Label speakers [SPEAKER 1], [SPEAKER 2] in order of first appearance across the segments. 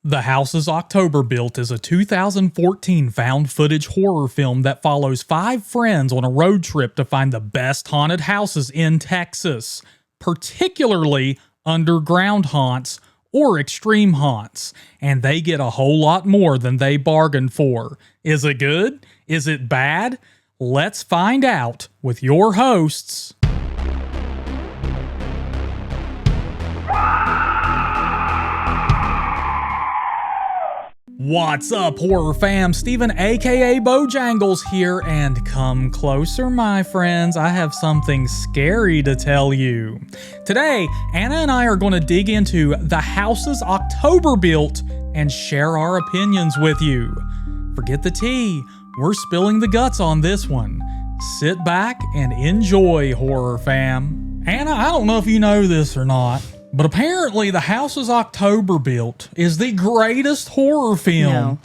[SPEAKER 1] The House is October Built is a 2014 found footage horror film that follows 5 friends on a road trip to find the best haunted houses in Texas, particularly underground haunts or extreme haunts, and they get a whole lot more than they bargained for. Is it good? Is it bad? Let's find out with your hosts. What's up, horror fam? Steven, A.K.A. Bojangles here, and come closer, my friends. I have something scary to tell you. Today, Anna and I are going to dig into The House is October Built and share our opinions with you. Forget the tea. We're spilling the guts on this one. Sit back and enjoy, horror fam. Anna, I don't know if you know this or not, but apparently The House is October Built is the greatest horror film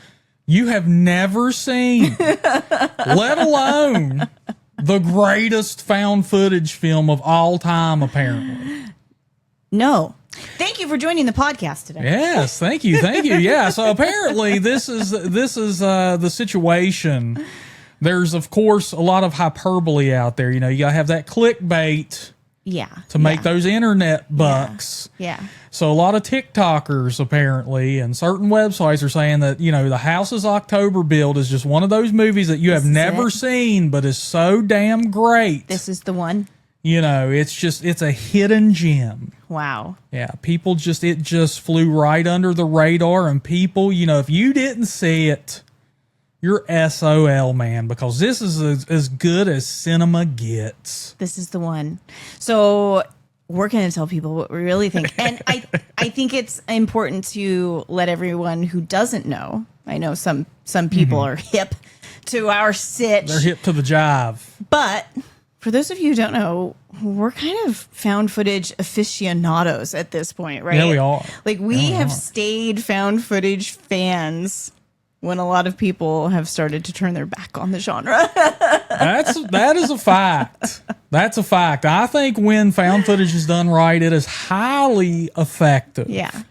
[SPEAKER 1] you have never seen, let alone the greatest found footage film of all time, apparently.
[SPEAKER 2] No. Thank you for joining the podcast today.
[SPEAKER 1] Yes, thank you. Yeah, so apparently this is the situation. There's, of course, a lot of hyperbole out there. You know, you got to have that clickbait.
[SPEAKER 2] Yeah.
[SPEAKER 1] To make those internet bucks.
[SPEAKER 2] Yeah.
[SPEAKER 1] So a lot of TikTokers apparently and certain websites are saying that, you know, The House is October Built is just one of those movies that you have never seen, but is so damn great.
[SPEAKER 2] This is the one.
[SPEAKER 1] You know, it's a hidden gem.
[SPEAKER 2] Wow.
[SPEAKER 1] Yeah. It just flew right under the radar, and people, you know, if you didn't see it, you're SOL, man, because this is as good as cinema gets.
[SPEAKER 2] This is the one. So we're going to tell people what we really think. And I think it's important to let everyone who doesn't know. I know some people are hip to our sitch.
[SPEAKER 1] They're hip to the jive.
[SPEAKER 2] But for those of you who don't know, we're kind of found footage aficionados at this point, right?
[SPEAKER 1] Yeah, we are.
[SPEAKER 2] Like, we have stayed found footage fans when a lot of people have started to turn their back on the genre.
[SPEAKER 1] That is a fact. That's a fact. I think when found footage is done right, it is highly effective.
[SPEAKER 2] Yeah.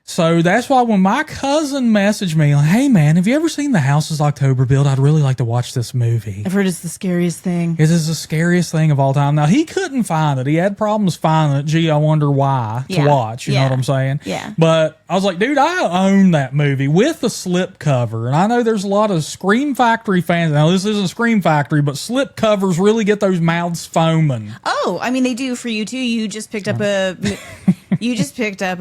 [SPEAKER 1] So that's why when my cousin messaged me, like, hey man, have you ever seen The House is October Built? I'd really like to watch this movie.
[SPEAKER 2] I've heard it's the scariest thing.
[SPEAKER 1] It is the scariest thing of all time. Now, he couldn't find it. He had problems finding it. Gee, I wonder why to watch. You know what I'm saying?
[SPEAKER 2] Yeah.
[SPEAKER 1] But I was like, dude, I own that movie with the slip cover. And I know there's a lot of Scream Factory fans. Now, this isn't Scream Factory, but slip covers really get those mouths foaming.
[SPEAKER 2] Oh, I mean, they do for you too. You just picked up a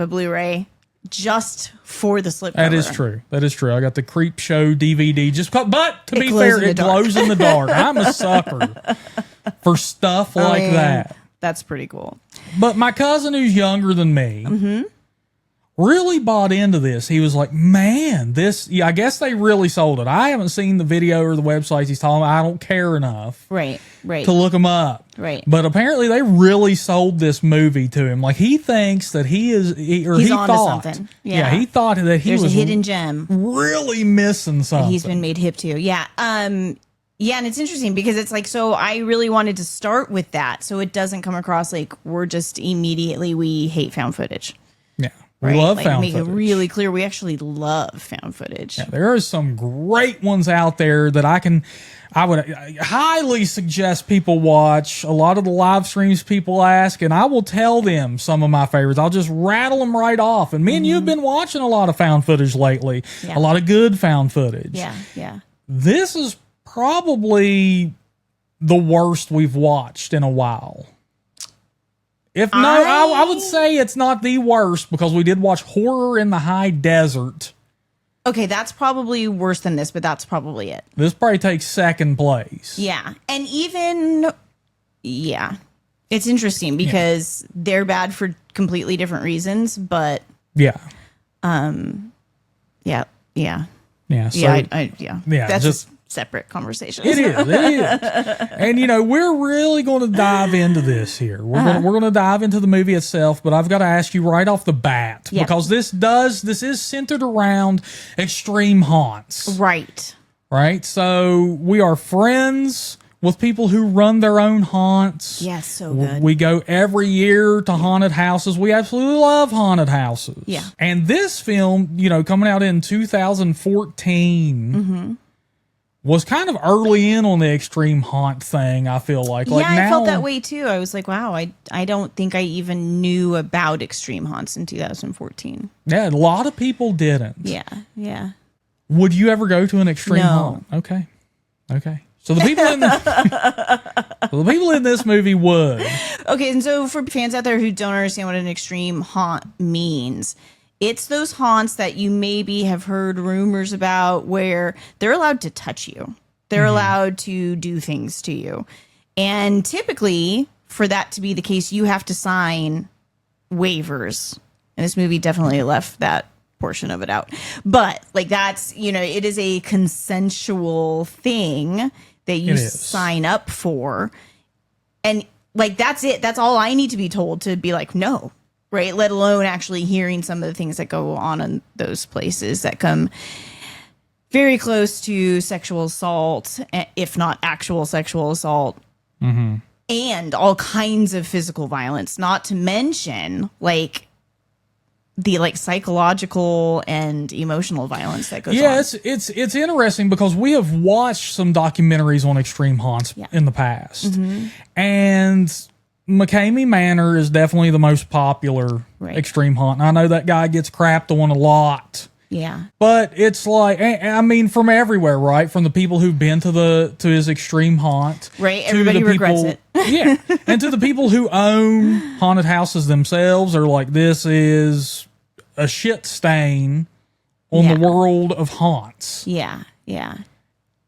[SPEAKER 2] Blu-ray just for the slip cover.
[SPEAKER 1] That is true. I got the Creep Show DVD but to be
[SPEAKER 2] glows
[SPEAKER 1] fair, it glows in the dark. I'm a sucker for stuff like that.
[SPEAKER 2] That's pretty cool.
[SPEAKER 1] But my cousin, who's younger than me, really bought into this. He was like, man, I guess they really sold it. I haven't seen the video or the websites he's talking about. I don't care enough to look them up.
[SPEAKER 2] Right.
[SPEAKER 1] But apparently they really sold this movie to him. Like, he thinks that he's onto
[SPEAKER 2] something. Yeah.
[SPEAKER 1] He thought that
[SPEAKER 2] There's a hidden gem.
[SPEAKER 1] Really missing something.
[SPEAKER 2] He's been made hip to. Yeah. Yeah, and it's interesting because it's like, so I really wanted to start with that so it doesn't come across like we're just immediately, we hate found footage.
[SPEAKER 1] Yeah. We love found footage.
[SPEAKER 2] Make it really clear we actually love found footage.
[SPEAKER 1] Yeah, there are some great ones out there that I would highly suggest people watch. A lot of the live streams people ask, and I will tell them some of my favorites. I'll just rattle them right off. And me and you have been watching a lot of found footage lately. Yeah. A lot of good found footage.
[SPEAKER 2] Yeah.
[SPEAKER 1] This is probably the worst we've watched in a while. I would say it's not the worst because we did watch Horror in the High Desert.
[SPEAKER 2] Okay, that's probably worse than this, but that's probably it.
[SPEAKER 1] This probably takes second place.
[SPEAKER 2] Yeah. And it's interesting because they're bad for completely different reasons, but
[SPEAKER 1] yeah.
[SPEAKER 2] Yeah.
[SPEAKER 1] So,
[SPEAKER 2] that's just separate conversations.
[SPEAKER 1] It is. And, you know, we're really going to dive into this here. We're going to dive into the movie itself, but I've got to ask you right off the bat, because this is centered around extreme haunts.
[SPEAKER 2] Right.
[SPEAKER 1] So we are friends with people who run their own haunts.
[SPEAKER 2] Yes, so good.
[SPEAKER 1] We go every year to haunted houses. We absolutely love haunted houses.
[SPEAKER 2] Yeah.
[SPEAKER 1] And this film, you know, coming out in 2014, was kind of early in on the extreme haunt thing, I feel like.
[SPEAKER 2] Yeah,
[SPEAKER 1] Like
[SPEAKER 2] I
[SPEAKER 1] now,
[SPEAKER 2] felt that way too. I was like, wow, I don't think I even knew about extreme haunts in 2014.
[SPEAKER 1] Yeah, a lot of people didn't.
[SPEAKER 2] Yeah, yeah.
[SPEAKER 1] Would you ever go to an extreme
[SPEAKER 2] No.
[SPEAKER 1] haunt? Okay. So the people in the people in this movie would.
[SPEAKER 2] Okay, and so for fans out there who don't understand what an extreme haunt means, it's those haunts that you maybe have heard rumors about where they're allowed to touch you. They're allowed to do things to you. And typically, for that to be the case, you have to sign waivers. And this movie definitely left that portion of it out. But like that's, you know, it is a consensual thing that you sign up for. And like that's it. That's all I need to be told to be like, no, right? Let alone actually hearing some of the things that go on in those places that come very close to sexual assault, if not actual sexual assault, and all kinds of physical violence, not to mention like the like psychological and emotional violence that goes on.
[SPEAKER 1] Yeah, it's interesting because we have watched some documentaries on extreme haunts in the past. And McKamey Manor is definitely the most popular extreme haunt. And I know that guy gets crapped on a lot.
[SPEAKER 2] Yeah.
[SPEAKER 1] But it's like, I mean, from everywhere, right? From the people who've been to his extreme haunt.
[SPEAKER 2] Right. Everybody regrets it.
[SPEAKER 1] Yeah. And to the people who own haunted houses themselves are like, this is a shit stain on the world of haunts.
[SPEAKER 2] Yeah. Yeah.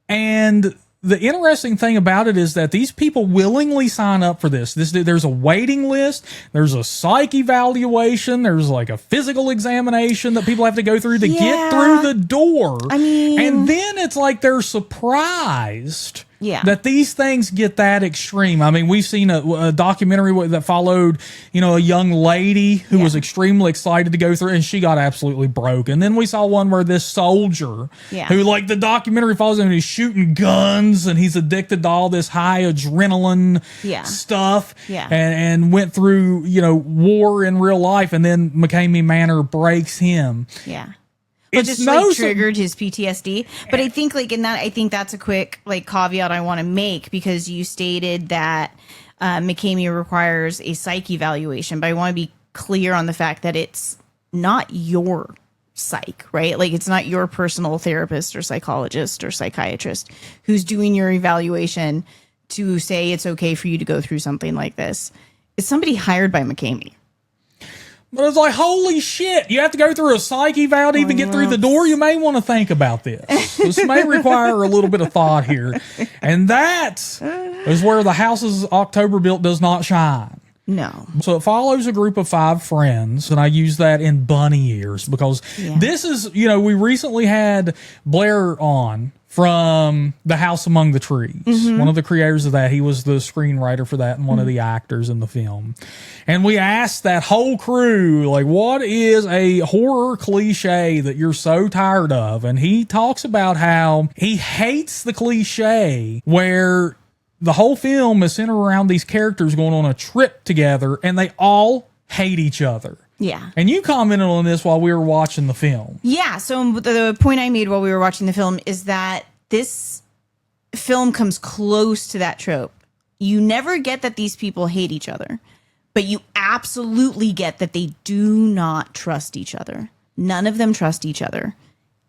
[SPEAKER 1] And the interesting thing about it is that these people willingly sign up for this. There's a waiting list. There's a psych evaluation. There's like a physical examination that people have to go through to get through the door.
[SPEAKER 2] I mean,
[SPEAKER 1] and then it's like they're surprised
[SPEAKER 2] that
[SPEAKER 1] these things get that extreme. I mean, we've seen a documentary that followed, you know, a young lady who was extremely excited to go through, and she got absolutely broken. Then we saw one where this soldier, who like the documentary follows him, and he's shooting guns, and he's addicted to all this high adrenaline stuff, and went through, you know, war in real life, and then McKamey Manor breaks him.
[SPEAKER 2] Yeah. It just like triggered his PTSD. But I think like in that, I think that's a quick like caveat I want to make, because you stated that McKamey requires a psych evaluation, but I want to be clear on the fact that it's not your psych, right? Like it's not your personal therapist or psychologist or psychiatrist who's doing your evaluation to say it's okay for you to go through something like this. It's somebody hired by McKamey.
[SPEAKER 1] But it's like, holy shit, you have to go through a psych eval to even get through the door. You may want to think about this. This may require a little bit of thought here. And that is where the house's October built does not shine.
[SPEAKER 2] No.
[SPEAKER 1] So it follows a group of 5 friends, and I use that in bunny ears because this is, you know, we recently had Blair on from The House Among the Trees, one of the creators of that. He was the screenwriter for that and one of the actors in the film. And we asked that whole crew, like, what is a horror cliche that you're so tired of? And he talks about how he hates the cliche where the whole film is centered around these characters going on a trip together and they all hate each other.
[SPEAKER 2] Yeah.
[SPEAKER 1] And you commented on this while we were watching the film.
[SPEAKER 2] Yeah. So the point I made while we were watching the film is that this film comes close to that trope. You never get that these people hate each other, but you absolutely get that they do not trust each other. None of them trust each other.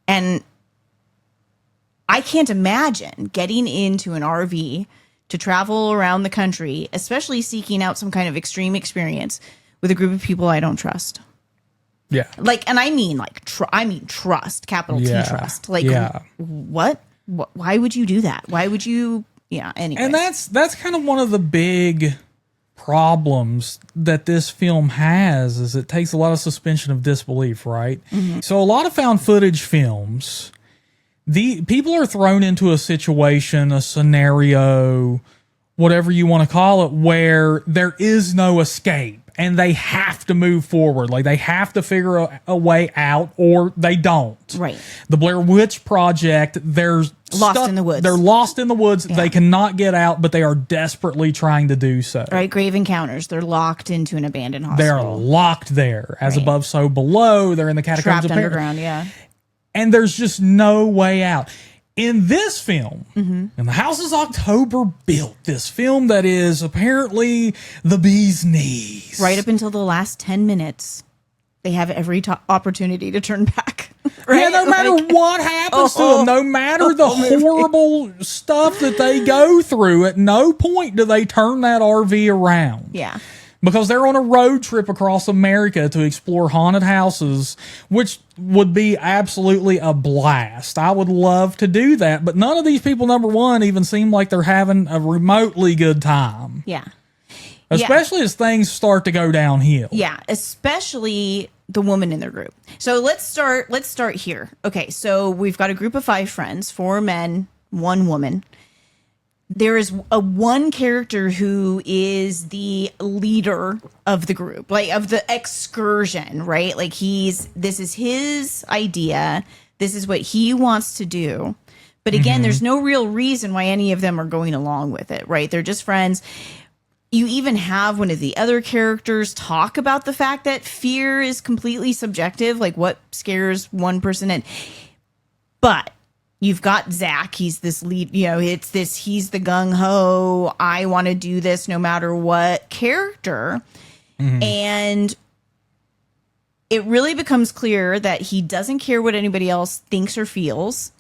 [SPEAKER 2] And I can't imagine getting into an RV to travel around the country, especially seeking out some kind of extreme experience with a group of people I don't trust.
[SPEAKER 1] Yeah.
[SPEAKER 2] Like, and I mean like, trust, capital T trust. Like, what? Why would you do that? Why would you? Yeah. Anyway.
[SPEAKER 1] And that's kind of one of the big problems that this film has is it takes a lot of suspension of disbelief, right? So a lot of found footage films, the people are thrown into a situation, a scenario, whatever you want to call it, where there is no escape. and they have to move forward. Like they have to figure a way out, or they don't.
[SPEAKER 2] Right.
[SPEAKER 1] The Blair Witch Project, they're
[SPEAKER 2] Lost in the woods.
[SPEAKER 1] They're lost in the woods.
[SPEAKER 2] Yeah.
[SPEAKER 1] They cannot get out, but they are desperately trying to do so.
[SPEAKER 2] Right. Grave encounters. They're locked into an abandoned
[SPEAKER 1] They
[SPEAKER 2] hospital.
[SPEAKER 1] are locked there. As
[SPEAKER 2] Right.
[SPEAKER 1] above, so below. They're in the catacombs
[SPEAKER 2] Trapped
[SPEAKER 1] of Paris.
[SPEAKER 2] underground. Yeah.
[SPEAKER 1] And there's just no way out. In this film,
[SPEAKER 2] Mm-hmm.
[SPEAKER 1] in The House is October Built, this film that is apparently the bee's knees.
[SPEAKER 2] Right up until the last 10 minutes, they have every opportunity to turn back. Right?
[SPEAKER 1] Yeah, no matter what happens to them, no matter the horrible stuff that they go through, at no point do they turn that RV around.
[SPEAKER 2] Yeah.
[SPEAKER 1] Because they're on a road trip across America to explore haunted houses, which would be absolutely a blast. I would love to do that, but none of these people, number one, even seem like they're having a remotely good time.
[SPEAKER 2] Yeah.
[SPEAKER 1] Especially as things start to go downhill.
[SPEAKER 2] Yeah, especially the woman in their group. So let's start here. Okay, so we've got a group of 5 friends, 4 men, 1 woman. There is one character who is the leader of the group, like of the excursion, right? Like this is his idea. This is what he wants to do. But again, there's no real reason why any of them are going along with it, right? They're just friends. You even have one of the other characters talk about the fact that fear is completely subjective, like what scares one person in. But you've got Zach. He's this lead, he's the gung-ho, I want to do this no matter what character. And it really becomes clear that he doesn't care what anybody else thinks or feels.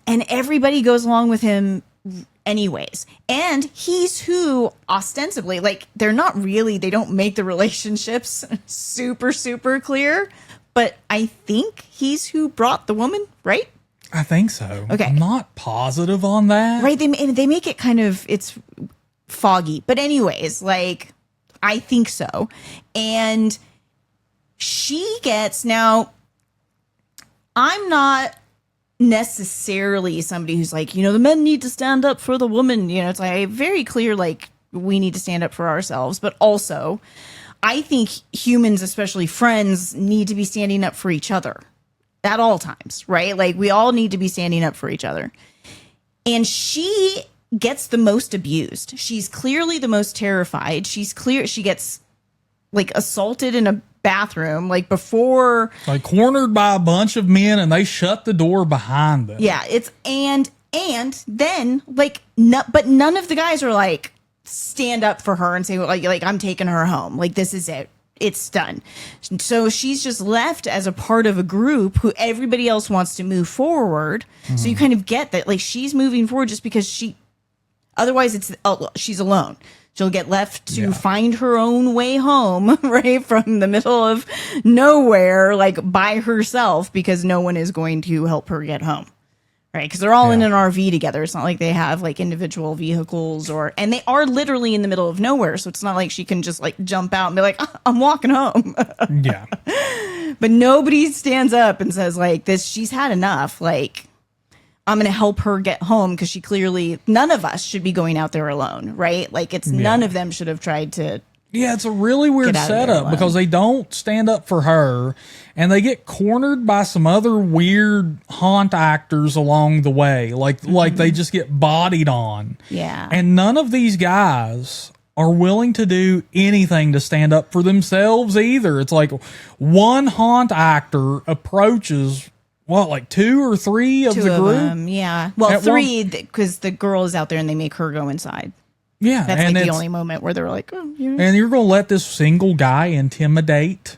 [SPEAKER 2] And everybody goes along with him anyways. And he's who ostensibly, like, they don't make the relationships super, super clear. But I think he's who brought the woman, right?
[SPEAKER 1] I think so.
[SPEAKER 2] Okay.
[SPEAKER 1] I'm not positive on that.
[SPEAKER 2] Right. They make it kind of, it's foggy. But anyways, like, I think so. And she gets, now, I'm not necessarily somebody who's like, the men need to stand up for the woman. It's like very clear, like, we need to stand up for ourselves. But also, I think humans, especially friends, need to be standing up for each other. At all times, right? Like, we all need to be standing up for each other. And she gets the most abused. She's clearly the most terrified. She gets, like, assaulted in a bathroom, like, before.
[SPEAKER 1] Like, cornered by a bunch of men, and they shut the door behind them.
[SPEAKER 2] Yeah, it's, and then, like, but none of the guys are, like, stand up for her and say, like, I'm taking her home. Like, this is it. It's done. So she's just left as a part of a group who everybody else wants to move forward. So you kind of get that, like, she's moving forward just because otherwise she's alone. She'll get left to find her own way home, right? From the middle of nowhere, like, by herself, because no one is going to help her get home. Right, because they're all in an RV together. It's not like they have, like, individual vehicles and they are literally in the middle of nowhere. So it's not like she can just, like, jump out and be like, I'm walking home.
[SPEAKER 1] Yeah.
[SPEAKER 2] But nobody stands up and says, like, she's had enough. Like, I'm going to help her get home, because none of us should be going out there alone, right? Like, none of them should have tried to.
[SPEAKER 1] Yeah, it's a really weird setup because they don't stand up for her, and they get cornered by some other weird haunt actors along the way. Like they just get bodied on.
[SPEAKER 2] Yeah.
[SPEAKER 1] And none of these guys are willing to do anything to stand up for themselves either. It's like one haunt actor approaches, like 2 or 3 of the group?
[SPEAKER 2] Them, yeah. Well, 3, because the girl is out there and they make her go inside.
[SPEAKER 1] Yeah,
[SPEAKER 2] that's, like, the only moment where they're like, oh, yeah.
[SPEAKER 1] And you're going to let this single guy intimidate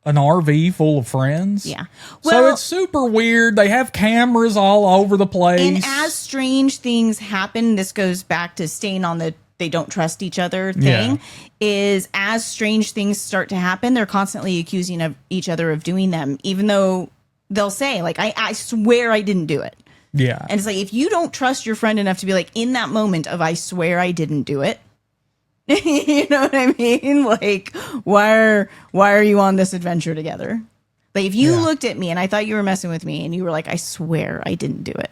[SPEAKER 1] an RV full of friends?
[SPEAKER 2] Yeah.
[SPEAKER 1] Well, so it's super weird. They have cameras all over the place.
[SPEAKER 2] And as strange things happen, this goes back to staying on the they don't trust each other thing, is as strange things start to happen, they're constantly accusing of each other of doing them, even though they'll say, like, I swear I didn't do it.
[SPEAKER 1] Yeah.
[SPEAKER 2] And it's like, if you don't trust your friend enough to be like, in that moment of, I swear I didn't do it. You know what I mean? Like, why are you on this adventure together? Like, if you looked at me and I thought you were messing with me and you were like, I swear I didn't do it.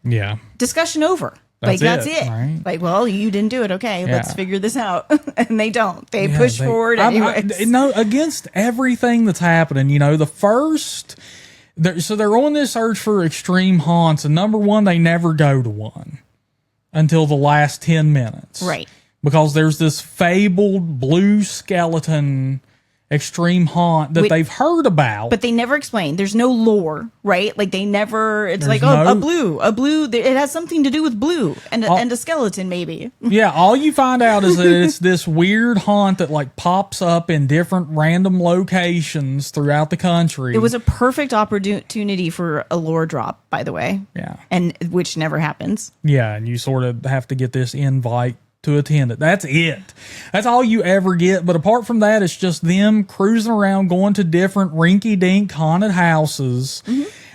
[SPEAKER 1] Yeah.
[SPEAKER 2] Discussion over. That's it.
[SPEAKER 1] Right?
[SPEAKER 2] Like, well, you didn't do it. Okay, let's figure this out. And they don't. They push forward anyway.
[SPEAKER 1] No, against everything that's happening, the first... So they're on this search for extreme haunts, and number one, they never go to one until the last 10 minutes.
[SPEAKER 2] Right.
[SPEAKER 1] Because there's this fabled blue skeleton extreme haunt that they've heard about.
[SPEAKER 2] But they never explain. There's no lore, right? Like they never, it's there's a blue, it has something to do with blue and a skeleton maybe.
[SPEAKER 1] Yeah, all you find out is that it's this weird haunt that like pops up in different random locations throughout the country.
[SPEAKER 2] It was a perfect opportunity for a lore drop, by the way.
[SPEAKER 1] Yeah.
[SPEAKER 2] And which never happens.
[SPEAKER 1] Yeah, and you sort of have to get this invite to attend it. That's it. That's all you ever get. But apart from that, it's just them cruising around, going to different rinky-dink haunted houses,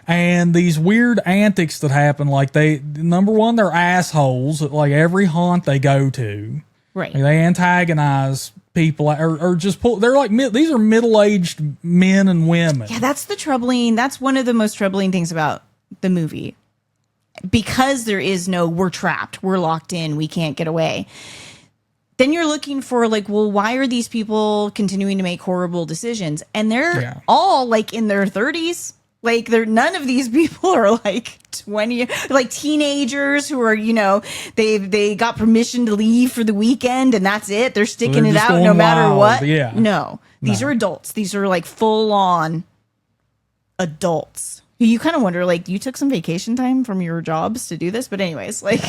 [SPEAKER 1] and these weird antics that happen. Like number one, they're assholes at like every haunt they go to.
[SPEAKER 2] Right.
[SPEAKER 1] Like, they antagonize people, or just they're like these are middle-aged men and women.
[SPEAKER 2] Yeah, that's one of the most troubling things about the movie. Because there is no, we're trapped, we're locked in, we can't get away. Then you're looking for like, well, why are these people continuing to make horrible decisions? And they're all like in their 30s. Like none of these people are like 20, like teenagers who are, they got permission to leave for the weekend and that's it. They're sticking it out no matter what.
[SPEAKER 1] Yeah.
[SPEAKER 2] No, these are adults. These are like full on adults. You kind of wonder, like, you took some vacation time from your jobs to do this, but anyways, like,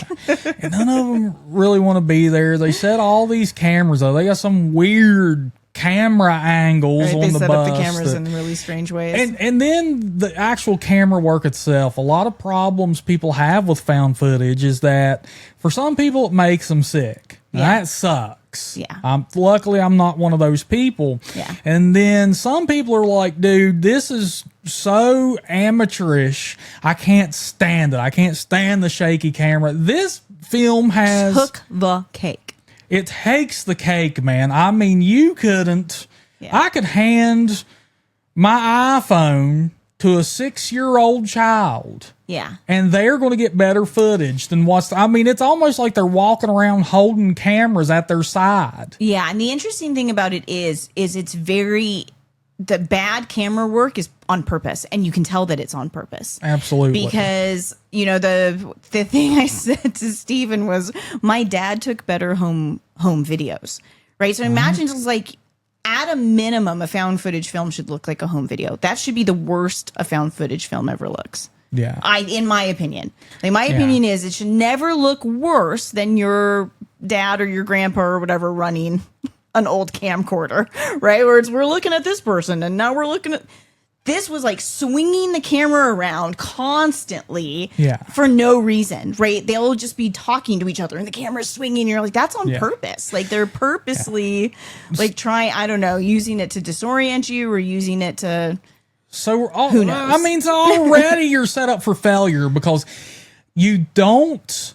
[SPEAKER 1] and none of them really want to be there. They set all these cameras though. They got some weird camera angles on the bus. They set up the
[SPEAKER 2] cameras in really strange ways.
[SPEAKER 1] And then the actual camera work itself. A lot of problems people have with found footage is that for some people it makes them sick. That sucks.
[SPEAKER 2] Yeah.
[SPEAKER 1] Luckily I'm not one of those people.
[SPEAKER 2] Yeah.
[SPEAKER 1] And then some people are like, dude, this is so amateurish. I can't stand it. I can't stand the shaky camera. This film
[SPEAKER 2] took the cake.
[SPEAKER 1] It takes the cake, man. I mean, you couldn't. Yeah. I could hand my iPhone to a 6-year-old child.
[SPEAKER 2] Yeah.
[SPEAKER 1] And they're going to get better footage than it's almost like they're walking around holding cameras at their side.
[SPEAKER 2] Yeah. And the interesting thing about it is it's the bad camera work is on purpose, and you can tell that it's on purpose.
[SPEAKER 1] Absolutely.
[SPEAKER 2] Because, the thing I said to Steven was my dad took better home videos, right? So imagine just like, at a minimum, a found footage film should look like a home video. That should be the worst a found footage film ever looks.
[SPEAKER 1] Yeah.
[SPEAKER 2] In my opinion. Like, my opinion is it should never look worse than your dad or your grandpa or whatever running an old camcorder, right? Where we're looking at this person and now we're looking at... This was like swinging the camera around constantly for no reason, right? They'll just be talking to each other and the camera's swinging. And you're like, that's on purpose. Like, they're purposely like trying, I don't know, using it to disorient you or using it to...
[SPEAKER 1] So
[SPEAKER 2] who knows?
[SPEAKER 1] I mean, so already you're set up for failure because you don't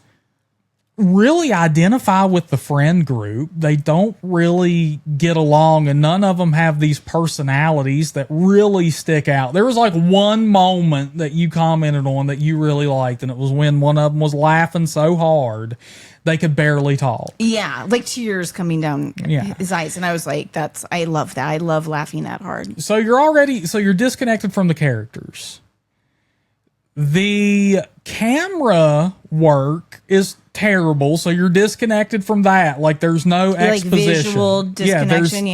[SPEAKER 1] really identify with the friend group. They don't really get along, and none of them have these personalities that really stick out. There was like one moment that you commented on that you really liked, and it was when one of them was laughing so hard they could barely talk.
[SPEAKER 2] Yeah, like tears coming down his eyes. And I was like, I love that. I love laughing that hard.
[SPEAKER 1] So you're disconnected from the characters. The camera work is terrible, so you're disconnected from that. Like, there's no exposition.
[SPEAKER 2] Like visual disconnection,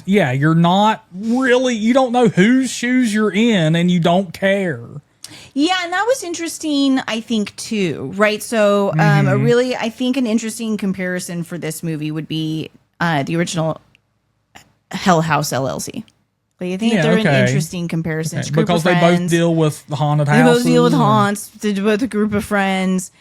[SPEAKER 1] you're not really, you don't know whose shoes you're in, and you don't care.
[SPEAKER 2] Yeah, and that was interesting, I think, too, right? So, I think an interesting comparison for this movie would be the original Hell House LLC. Like, I think they're an interesting comparison.
[SPEAKER 1] Okay. Because they both deal with the haunted houses.
[SPEAKER 2] They both deal with haunts. They do with a group of friends.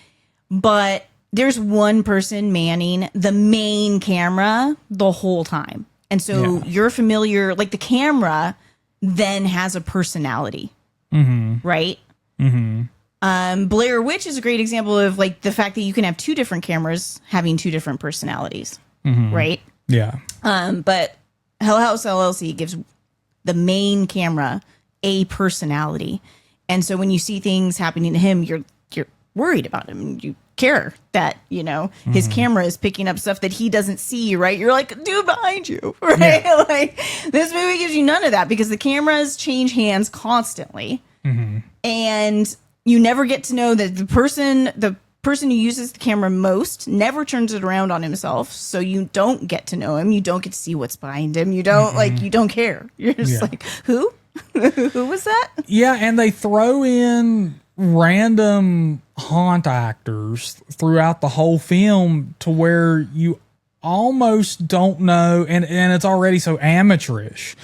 [SPEAKER 2] But there's one person manning the main camera the whole time. And so you're familiar, like the camera then has a personality, right? Blair Witch is a great example of like the fact that you can have two different cameras having two different personalities, right?
[SPEAKER 1] Yeah.
[SPEAKER 2] But Hell House LLC gives the main camera a personality. And so when you see things happening to him, you're worried about him and you care that, his camera is picking up stuff that he doesn't see, right? You're like, dude, behind you, right?
[SPEAKER 1] Yeah.
[SPEAKER 2] Like, this movie gives you none of that because the cameras change hands constantly. And you never get to know that the person who uses the camera most never turns it around on himself. So you don't get to know him. You don't get to see what's behind him. You don't you don't care. You're just like, who? Who was that?
[SPEAKER 1] Yeah. And they throw in random haunt actors throughout the whole film to where you almost don't know. And it's already so amateurish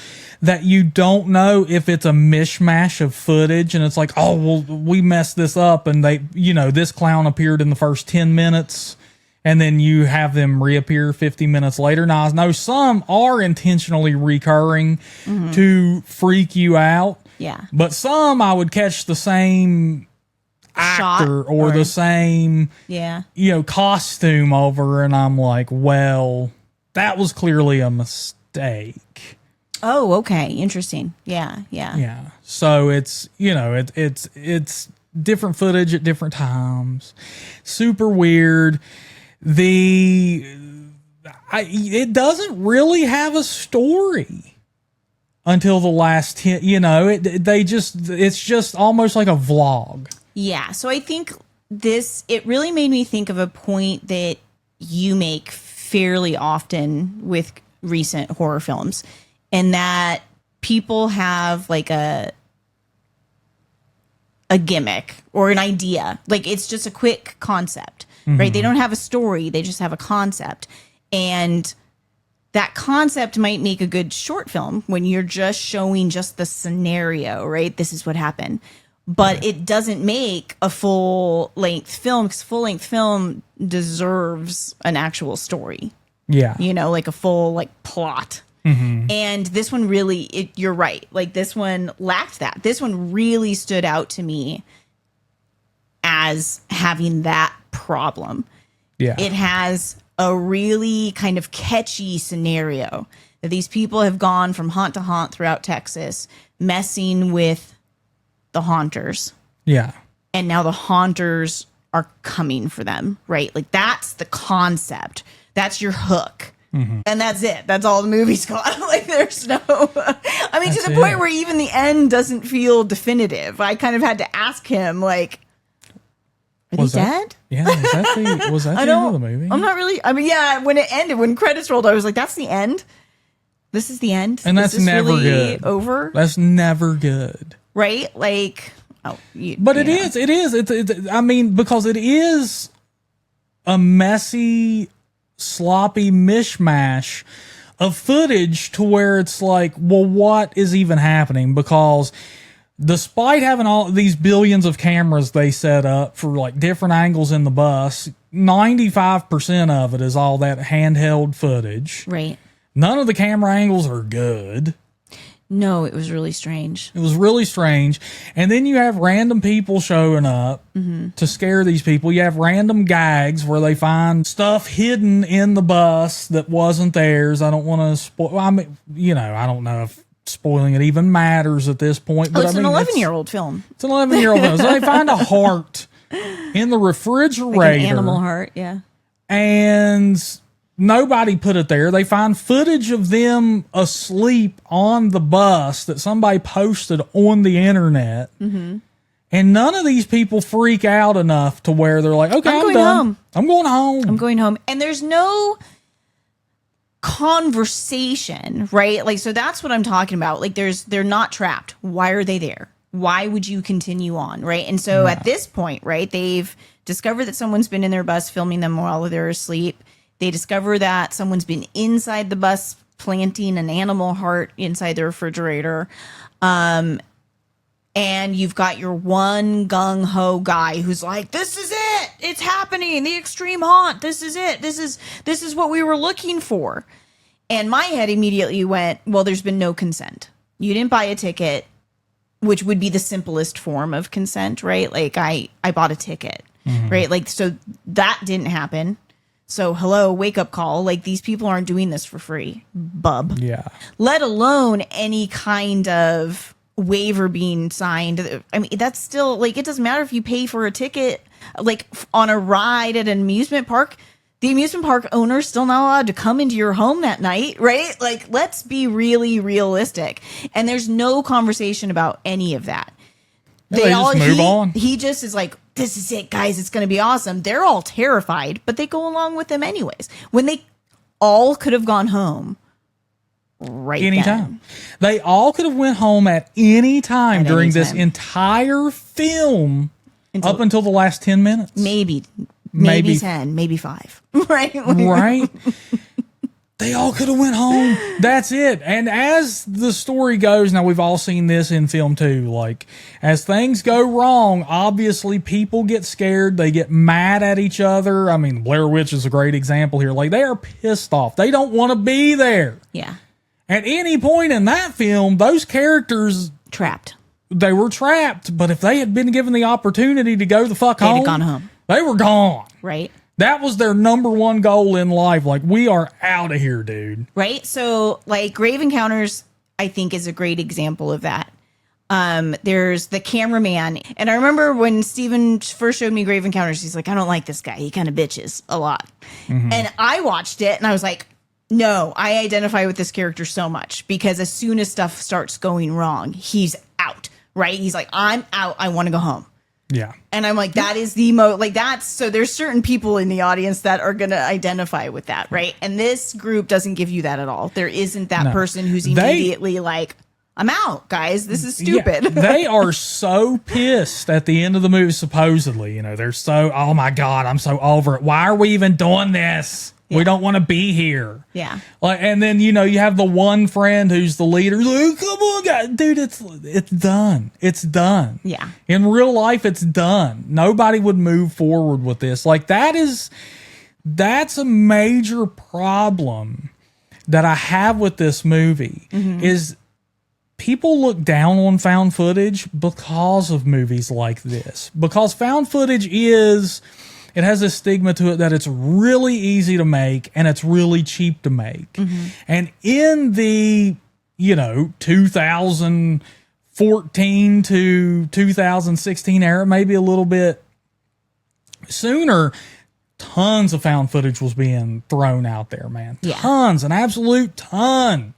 [SPEAKER 1] that you don't know if it's a mishmash of footage and it's like, oh, well, we messed this up. And they, this clown appeared in the first 10 minutes and then you have them reappear 50 minutes later. Now, I know some are intentionally recurring to freak you out.
[SPEAKER 2] Yeah.
[SPEAKER 1] But some I would catch the same actor or the same, costume over. And I'm like, well, that was clearly a mistake.
[SPEAKER 2] Oh, okay. Interesting. Yeah.
[SPEAKER 1] Yeah. So it's, it's different footage at different times. Super weird. It doesn't really have a story until the last 10, it's just almost like a vlog.
[SPEAKER 2] Yeah. So I think it really made me think of a point that you make fairly often with recent horror films. And that people have like a gimmick or an idea. Like it's just a quick concept, right? They don't have a story. They just have a concept. And that concept might make a good short film when you're just showing just the scenario, right? This is what happened. But it doesn't make a full-length film because full-length film deserves an actual story.
[SPEAKER 1] Yeah.
[SPEAKER 2] Like a full plot. And this one really, you're right. Like this one lacked that. This one really stood out to me as having that problem.
[SPEAKER 1] Yeah.
[SPEAKER 2] It has a really kind of catchy scenario that these people have gone from haunt to haunt throughout Texas, messing with the haunters.
[SPEAKER 1] Yeah.
[SPEAKER 2] And now the haunters are coming for them, right? Like that's the concept. That's your hook. And that's it. That's all the movie's got. Like there's no, I mean, to the point where even the end doesn't feel definitive. I kind of had to ask him, like, are they dead?
[SPEAKER 1] Yeah. Was that the end of the movie?
[SPEAKER 2] I'm not really, I mean, yeah, when it ended, when credits rolled, I was like, that's the end? This is the end?
[SPEAKER 1] And that's never really good.
[SPEAKER 2] Over?
[SPEAKER 1] That's never good.
[SPEAKER 2] Right? Like,
[SPEAKER 1] it is. It's, I mean, because it is a messy, sloppy mishmash of footage to where it's like, well, what is even happening? Because despite having all these billions of cameras they set up for like different angles in the bus, 95% of it is all that handheld footage.
[SPEAKER 2] Right.
[SPEAKER 1] None of the camera angles are good.
[SPEAKER 2] No, it was really strange.
[SPEAKER 1] It was really strange. And then you have random people showing up to scare these people. You have random gags where they find stuff hidden in the bus that wasn't theirs. I don't want to spoil. I mean, I don't know if spoiling it even matters at this point. But
[SPEAKER 2] it's an 11-year-old film.
[SPEAKER 1] It's an 11-year-old film. So they find a heart in the refrigerator.
[SPEAKER 2] Like an animal heart, yeah.
[SPEAKER 1] And nobody put it there. They find footage of them asleep on the bus that somebody posted on the internet. And none of these people freak out enough to where they're like, okay, I'm done.
[SPEAKER 2] Home.
[SPEAKER 1] I'm going home.
[SPEAKER 2] I'm going home. And there's no conversation, right? Like, so that's what I'm talking about. Like, they're not trapped. Why are they there? Why would you continue on, right? And so at this point, right, they've discovered that someone's been in their bus filming them while they're asleep. They discover that someone's been inside the bus planting an animal heart inside the refrigerator. And you've got your one gung-ho guy who's like, this is it. It's happening. The extreme haunt. This is it. This is what we were looking for. And my head immediately went, well, there's been no consent. You didn't buy a ticket, which would be the simplest form of consent, right? Like I bought a ticket, right? Like, so that didn't happen. So hello, wake up call. Like these people aren't doing this for free, bub.
[SPEAKER 1] Yeah.
[SPEAKER 2] Let alone any kind of waiver being signed. I mean, that's still like, it doesn't matter if you pay for a ticket like on a ride at an amusement park, the amusement park owner's still not allowed to come into your home that night, right? Like, let's be really realistic. And there's no conversation about any of that.
[SPEAKER 1] They just move on.
[SPEAKER 2] He just is like, this is it, guys. It's going to be awesome. They're all terrified, but they go along with him anyways. When they all could have gone home right
[SPEAKER 1] anytime.
[SPEAKER 2] then.
[SPEAKER 1] They all could have went home at any time during this entire film up until the last 10 minutes.
[SPEAKER 2] Maybe 10, maybe 5. Right?
[SPEAKER 1] Right? They all could have went home. That's it. And as the story goes, now we've all seen this in film too, like as things go wrong, obviously people get scared. They get mad at each other. I mean, Blair Witch is a great example here. Like they are pissed off. They don't want to be there.
[SPEAKER 2] Yeah.
[SPEAKER 1] At any point in that film, those characters
[SPEAKER 2] trapped.
[SPEAKER 1] They were trapped. But if they had been given the opportunity to go the fuck home,
[SPEAKER 2] gone home.
[SPEAKER 1] They were gone.
[SPEAKER 2] Right.
[SPEAKER 1] That was their number one goal in life. Like, we are out of here, dude.
[SPEAKER 2] Right. So, like, Grave Encounters, I think, is a great example of that. There's the cameraman. And I remember when Steven first showed me Grave Encounters, he's like, I don't like this guy. He kind of bitches a lot. Mm-hmm. And I watched it and I was like, no, I identify with this character so much because as soon as stuff starts going wrong, he's out. Right. He's like, I'm out. I want to go home.
[SPEAKER 1] Yeah.
[SPEAKER 2] And I'm like, that is the so there's certain people in the audience that are going to identify with that, right? And this group doesn't give you that at all. There isn't that person who's immediately like, I'm out, guys. This is stupid.
[SPEAKER 1] Yeah, they are so pissed at the end of the movie, supposedly. You know, they're so, oh my God, I'm so over it. Why are we even doing this? Yeah. We don't want to be here.
[SPEAKER 2] Yeah.
[SPEAKER 1] Like, and then, you know, you have the one friend who's the leader. Like, come on, guys. Dude, it's done. It's done.
[SPEAKER 2] Yeah.
[SPEAKER 1] In real life, it's done. Nobody would move forward with this. Like, that's a major problem that I have with this movie is people look down on found footage because of movies like this. Because found footage it has a stigma to it that it's really easy to make and it's really cheap to make. Mm-hmm. And in the, 2014 to 2016 era, maybe a little bit sooner, tons of found footage was being thrown out there, man.
[SPEAKER 2] Yeah.
[SPEAKER 1] Tons, an absolute ton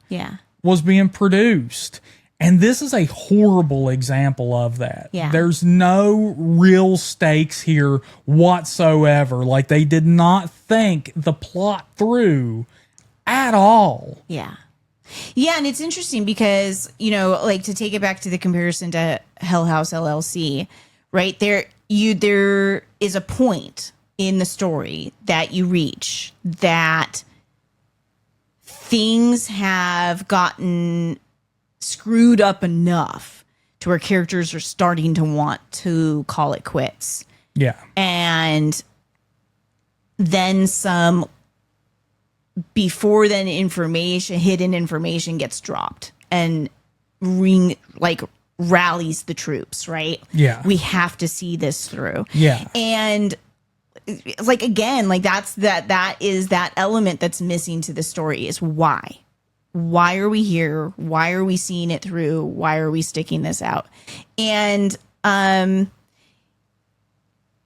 [SPEAKER 1] was being produced. And this is a horrible example of that.
[SPEAKER 2] Yeah.
[SPEAKER 1] There's no real stakes here whatsoever. Like, they did not think the plot through at all.
[SPEAKER 2] Yeah. Yeah, and it's interesting because, like, to take it back to the comparison to Hell House LLC, right? There is a point in the story that you reach that things have gotten screwed up enough to where characters are starting to want to call it quits.
[SPEAKER 1] Yeah.
[SPEAKER 2] And then some before then hidden information gets dropped and rallies the troops, right?
[SPEAKER 1] Yeah.
[SPEAKER 2] We have to see this through.
[SPEAKER 1] Yeah.
[SPEAKER 2] And like, again, like that is that element that's missing to the story is why. Why are we here? Why are we seeing it through? Why are we sticking this out? And,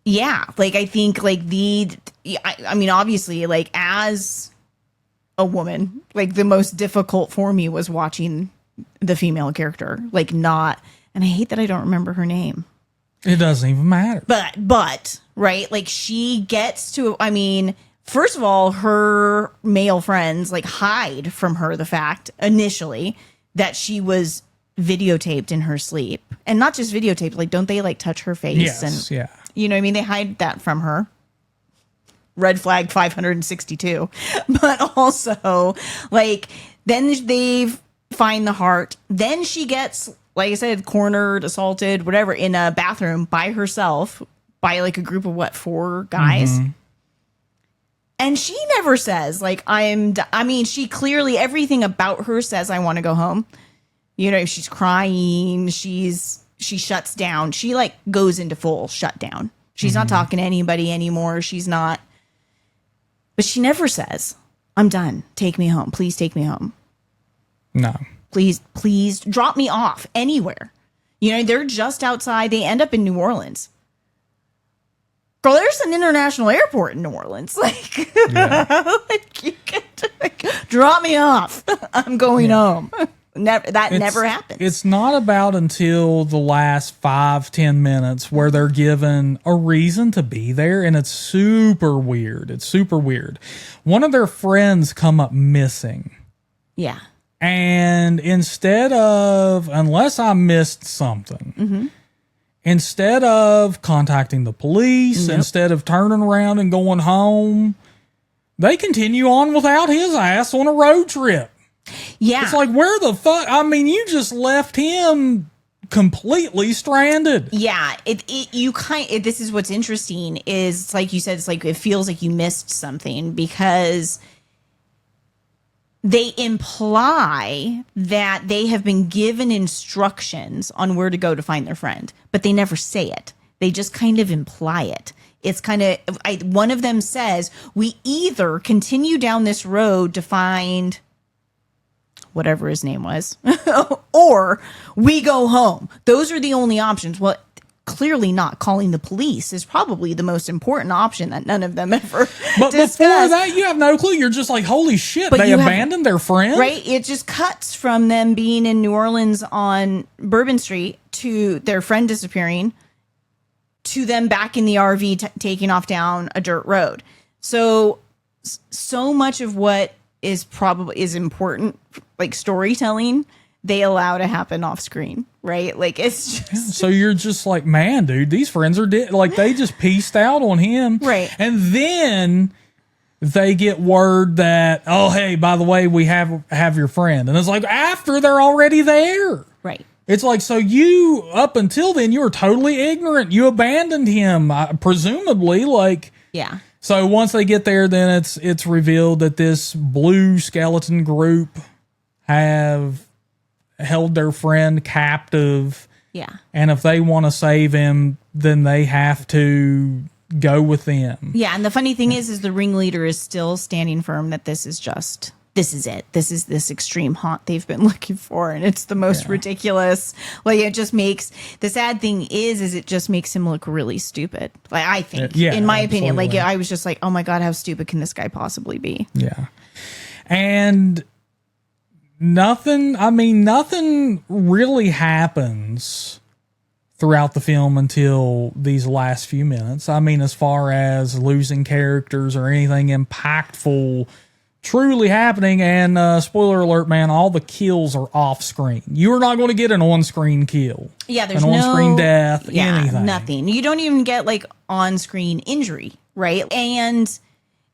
[SPEAKER 2] yeah, like, I think like I mean, obviously, like, as a woman, like, the most difficult for me was watching the female character, like, and I hate that I don't remember her name.
[SPEAKER 1] It doesn't even matter.
[SPEAKER 2] But right, like, she gets to, I mean, first of all, her male friends like hide from her the fact initially that she was videotaped in her sleep, and not just videotaped. Like, don't they like touch her face?
[SPEAKER 1] Yes,
[SPEAKER 2] and
[SPEAKER 1] yeah.
[SPEAKER 2] You know what I mean? They hide that from her. Red flag 562. But also, like, then they find the heart. Then she gets, like I said, cornered, assaulted, whatever, in a bathroom by herself by like a group of 4 guys. Mm-hmm. And she never says, like, I mean, she clearly, everything about her says, I want to go home. She's crying. She shuts down. She, like, goes into full shutdown. She's not talking to anybody anymore. She's not. But she never says, I'm done. Take me home. Please take me home.
[SPEAKER 1] No.
[SPEAKER 2] Please drop me off anywhere. They're just outside. They end up in New Orleans. girl, there's an international airport in New Orleans. Like, like you can like, drop me off. I'm going home. Never happens.
[SPEAKER 1] It's not about until the last 5-10 minutes where they're given a reason to be there, and it's super weird. It's super weird. One of their friends come up missing.
[SPEAKER 2] Yeah.
[SPEAKER 1] And instead of, unless I missed something, instead of contacting the police, instead of turning around and going home, they continue on without his ass on a road trip.
[SPEAKER 2] Yeah.
[SPEAKER 1] It's like, where the fuck? I mean, you just left him completely stranded.
[SPEAKER 2] Yeah. This is what's interesting is it's like you said, it's like it feels like you missed something because they imply that they have been given instructions on where to go to find their friend, but they never say it. They just kind of imply it. It's kind of, one of them says, we either continue down this road to find whatever his name was, or we go home. Those are the only options. Well, clearly not. Calling the police is probably the most important option that none of them ever
[SPEAKER 1] But
[SPEAKER 2] discussed.
[SPEAKER 1] before that, you have no clue. You're just like, holy shit, they abandoned their friend?
[SPEAKER 2] Right? It just cuts from them being in New Orleans on Bourbon Street to their friend disappearing to them back in the RV taking off down a dirt road. So much of what is important, like storytelling, they allow to happen off screen, right? Like it's just
[SPEAKER 1] So you're just like, man, dude, these friends are dead. Like they just pieced out on him.
[SPEAKER 2] Right.
[SPEAKER 1] And then they get word that, oh, hey, by the way, we have your friend. And it's like after they're already there.
[SPEAKER 2] right.
[SPEAKER 1] It's like, so you, up until then, you were totally ignorant. You abandoned him, presumably. Like,
[SPEAKER 2] Yeah.
[SPEAKER 1] so once they get there, then it's revealed that this blue skeleton group have held their friend captive.
[SPEAKER 2] Yeah.
[SPEAKER 1] And if they want to save him, then they have to go with them.
[SPEAKER 2] Yeah. And the funny thing is the ringleader is still standing firm that this is it. This is this extreme haunt they've been looking for. And it's the most ridiculous. Like it just makes, the sad thing is it just makes him look really stupid. Like I think, in my opinion, like I was just like, oh my God, how stupid can this guy possibly be?
[SPEAKER 1] Yeah. And nothing really happens throughout the film until these last few minutes. I mean, as far as losing characters or anything impactful truly happening, and spoiler alert, man, all the kills are off screen. You're not going to get an on-screen kill.
[SPEAKER 2] Yeah, there's
[SPEAKER 1] an on-screen death, anything.
[SPEAKER 2] Nothing. You don't even get like on-screen injury, right? And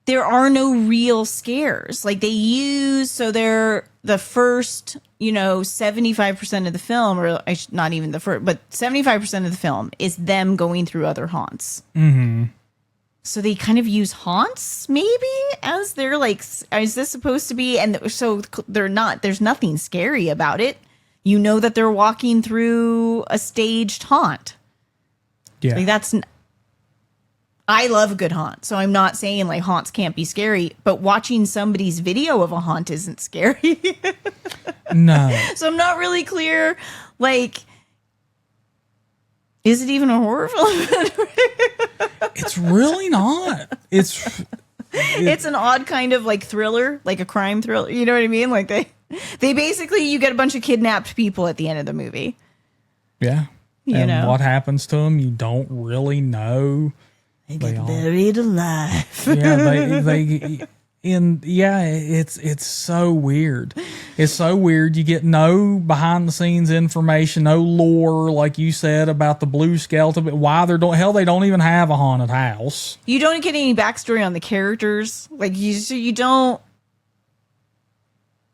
[SPEAKER 2] there are no real scares. Like they use, so they're the first, 75% of the film, or not even the first, but 75% of the film is them going through other haunts. Mm-hmm. So they kind of use haunts maybe as they're like, is this supposed to be? And so they're not, there's nothing scary about it. You know that they're walking through a staged haunt.
[SPEAKER 1] Yeah.
[SPEAKER 2] Like I love a good haunt. So I'm not saying like haunts can't be scary, but watching somebody's video of a haunt isn't scary.
[SPEAKER 1] No.
[SPEAKER 2] So I'm not really clear, like, is it even a horror film?
[SPEAKER 1] It's really not. It's
[SPEAKER 2] an odd kind of like thriller, like a crime thriller. You know what I mean? Like they basically, you get a bunch of kidnapped people at the end of the movie.
[SPEAKER 1] Yeah. And what happens to them, you don't really know.
[SPEAKER 2] They get buried alive.
[SPEAKER 1] Yeah, it's so weird. It's so weird. You get no behind the scenes information, no lore, like you said, about the blue skeleton. But why they don't even have a haunted house.
[SPEAKER 2] You don't get any backstory on the characters. Like you don't.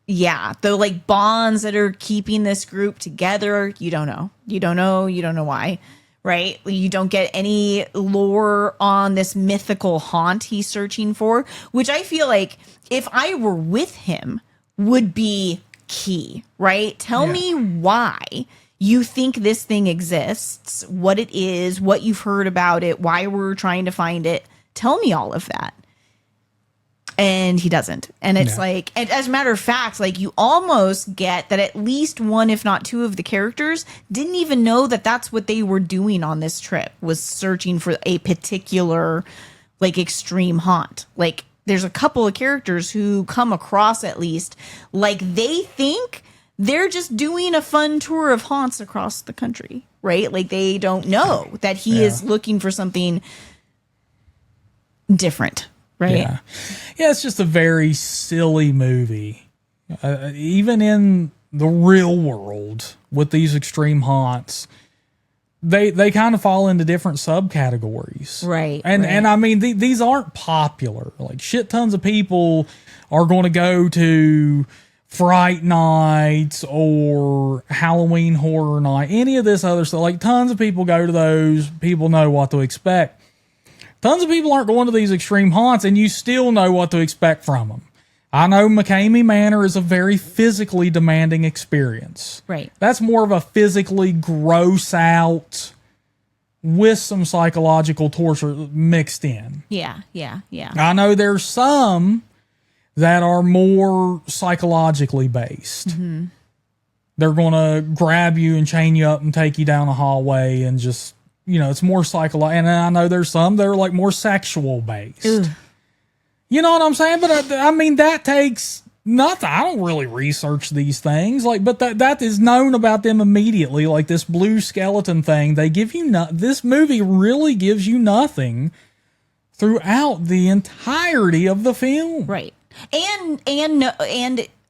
[SPEAKER 2] Yeah, the like bonds that are keeping this group together. You don't know. You don't know why. Right? You don't get any lore on this mythical haunt he's searching for, which I feel like if I were with him would be key, right? Tell me why you think this thing exists, what it is, what you've heard about it, why we're trying to find it. Tell me all of that. And he doesn't. And it's like, and as a matter of fact, like you almost get that at least one, if not two of the characters didn't even know that that's what they were doing on this trip, was searching for a particular like extreme haunt. Like there's a couple of characters who come across at least like they think they're just doing a fun tour of haunts across the country, right? Like they don't know that he is looking for something different. Right.
[SPEAKER 1] Yeah, it's just a very silly movie. Even in the real world with these extreme haunts, they kind of fall into different subcategories.
[SPEAKER 2] Right.
[SPEAKER 1] And I mean, these aren't popular. Like shit tons of people are going to go to Fright Nights or Halloween Horror Night, any of this other stuff. Like tons of people go to those. People know what to expect. Tons of people aren't going to these extreme haunts, and you still know what to expect from them. I know McCamey Manor is a very physically demanding experience.
[SPEAKER 2] Right.
[SPEAKER 1] That's more of a physically gross out with some psychological torture mixed in.
[SPEAKER 2] Yeah.
[SPEAKER 1] I know there's some that are more psychologically based. Mm-hmm. They're going to grab you and chain you up and take you down a hallway and just... You know, it's more psychological. And I know there's some that are like more sexual based. Ugh. You know what I'm saying? But I mean, that takes nothing. I don't really research these things. Like, but that is known about them immediately. Like this blue skeleton thing, they give you this movie really gives you nothing throughout the entirety of the film.
[SPEAKER 2] Right. And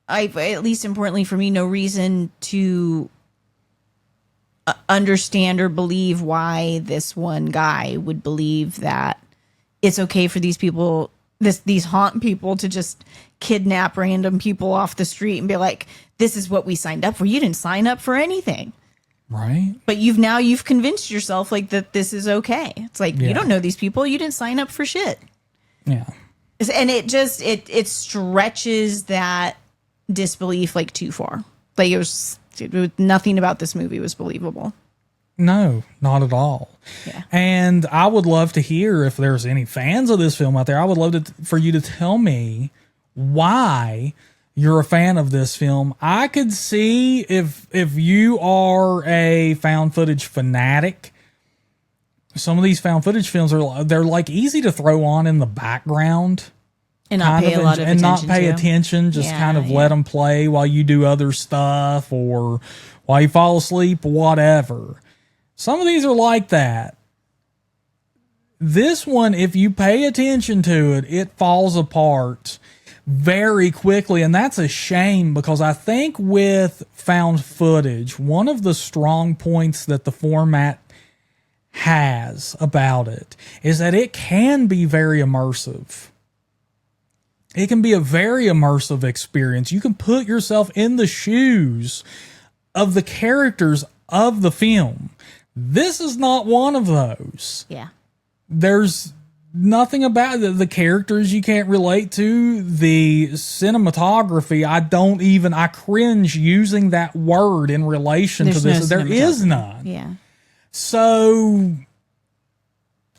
[SPEAKER 2] I've, at least importantly for me, no reason to understand or believe why this one guy would believe that it's okay for these people, these haunt people, to just kidnap random people off the street and be like, this is what we signed up for. You didn't sign up for anything.
[SPEAKER 1] Right.
[SPEAKER 2] But you've convinced yourself like that this is okay. It's like, you don't know these people. You didn't sign up for shit.
[SPEAKER 1] Yeah.
[SPEAKER 2] And it just, it stretches that disbelief like too far. Like nothing about this movie was believable.
[SPEAKER 1] No, not at all.
[SPEAKER 2] Yeah.
[SPEAKER 1] And I would love to hear if there's any fans of this film out there. I would love for you to tell me why you're a fan of this film. I could see if you are a found footage fanatic. Some of these found footage films they're like easy to throw on in the background.
[SPEAKER 2] And not pay a lot of attention
[SPEAKER 1] and not pay attention, just kind of let them play while you do other stuff or while you fall asleep, whatever. Some of these are like that. This one, if you pay attention to it, it falls apart very quickly. And that's a shame because I think with found footage, one of the strong points that the format has about it is that it can be very immersive. It can be a very immersive experience. You can put yourself in the shoes of the characters of the film. This is not one of those.
[SPEAKER 2] Yeah.
[SPEAKER 1] There's nothing about the characters you can't relate to. The cinematography, I cringe using that word in relation to this. There is none.
[SPEAKER 2] Yeah.
[SPEAKER 1] So...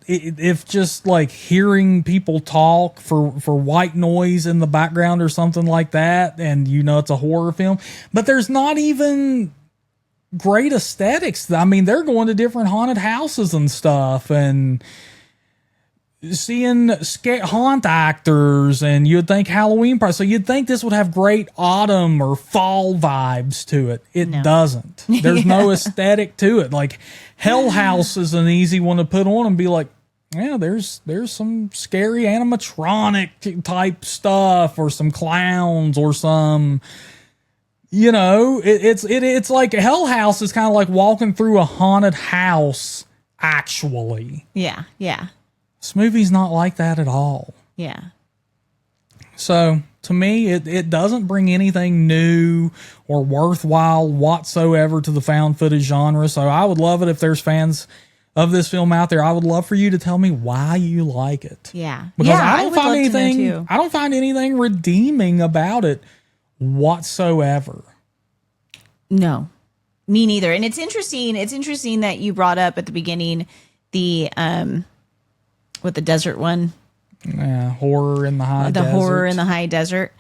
[SPEAKER 1] if just like hearing people talk for white noise in the background or something like that, and you know it's a horror film, but there's not even great aesthetics. I mean, they're going to different haunted houses and stuff and seeing haunt actors, and you'd think Halloween party. So you'd think this would have great autumn or fall vibes to it. It doesn't. There's no aesthetic to it. Like Hell House is an easy one to put on and be like, yeah, there's some scary animatronic type stuff or some clowns or some, you know, it's like Hell House is kind of like walking through a haunted house actually.
[SPEAKER 2] Yeah. Yeah.
[SPEAKER 1] This movie's not like that at all.
[SPEAKER 2] Yeah.
[SPEAKER 1] So to me, it doesn't bring anything new or worthwhile whatsoever to the found footage genre. So I would love it if there's fans of this film out there. I would love for you to tell me why you like it.
[SPEAKER 2] Yeah.
[SPEAKER 1] Because
[SPEAKER 2] I
[SPEAKER 1] don't find anything redeeming about it whatsoever.
[SPEAKER 2] No. Me neither. And it's interesting that you brought up at the beginning the desert one.
[SPEAKER 1] Yeah, horror in the high desert.
[SPEAKER 2] The horror in the high desert,